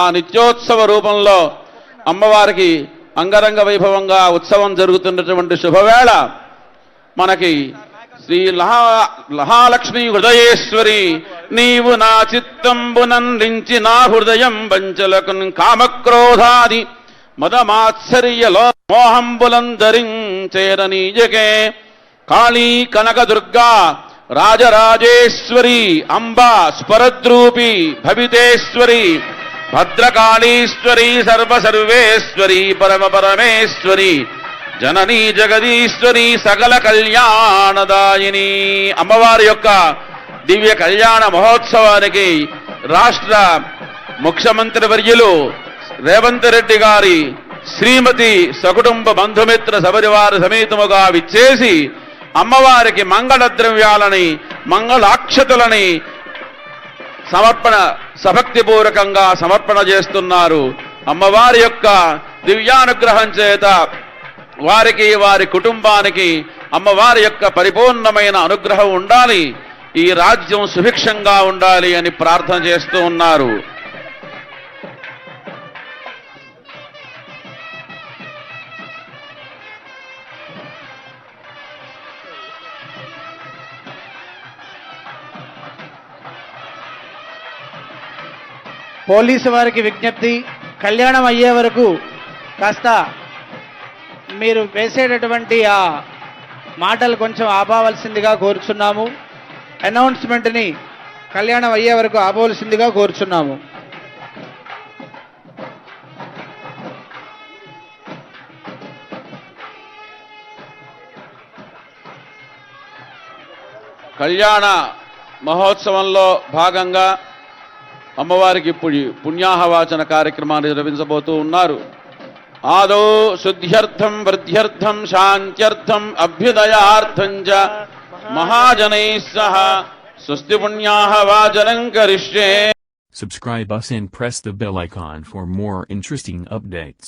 ఆ నిత్యోత్సవ రూపంలో అమ్మవారికి అంగరంగ వైభవంగా ఉత్సవం జరుగుతున్నటువంటి శుభవేళ మనకి శ్రీ మహాలక్ష్మీ హృదయేశ్వరి నీవు నా చిత్తంబునందించి నా హృదయం పంచలకున్ కామక్రోధాది మదమాత్సర్యలో మోహంబులందరించేరనీయకే కాళీ కనకదుర్గా రాజరాజేశ్వరి అంబా స్వరద్రూపి భవితేశ్వరి భద్రకాళీశ్వరి సర్వసర్వేశ్వరి పరమ పరమేశ్వరి జననీ జగదీశ్వరి సకల కళ్యాణదాయిని అమ్మవారి యొక్క దివ్య కళ్యాణ మహోత్సవానికి రాష్ట్ర ముఖ్యమంత్రి వర్యులు రేవంత్ రెడ్డి గారి శ్రీమతి సకుటుంబ బంధుమిత్ర సపరివార సమేతముగా విచ్చేసి అమ్మవారికి మంగళ ద్రవ్యాలని మంగళాక్షతులని సమర్పణ సభక్తిపూర్వకంగా సమర్పణ చేస్తున్నారు. అమ్మవారి యొక్క దివ్యానుగ్రహం చేత వారికి వారి కుటుంబానికి అమ్మవారి యొక్క పరిపూర్ణమైన అనుగ్రహం ఉండాలి, ఈ రాజ్యం సుభిక్షంగా ఉండాలి అని ప్రార్థన చేస్తూ ఉన్నారు. పోలీసు వారికి విజ్ఞప్తి, కళ్యాణం అయ్యే వరకు కాస్త మీరు వేసేటటువంటి ఆ మాటలు కొంచెం ఆపవలసిందిగా కోరుచున్నాము. అనౌన్స్మెంట్ని కళ్యాణం అయ్యే వరకు ఆపవలసిందిగా కోరుచున్నాము. కళ్యాణ మహోత్సవంలో భాగంగా అమ్మవారికి ఇప్పుడు పుణ్యాహవాచన కార్యక్రమాన్ని నిర్వహించబోతూ ఉన్నారు. ఆదో శుద్ధ్యర్థం వృద్ధ్యర్థం శాంత్యర్థం అభ్యుదయార్థం చ మహాజనైః సహ స్వస్తి పుణ్యాహవాచనం కరిష్యే. Subscribe us and press the bell icon for more interesting updates.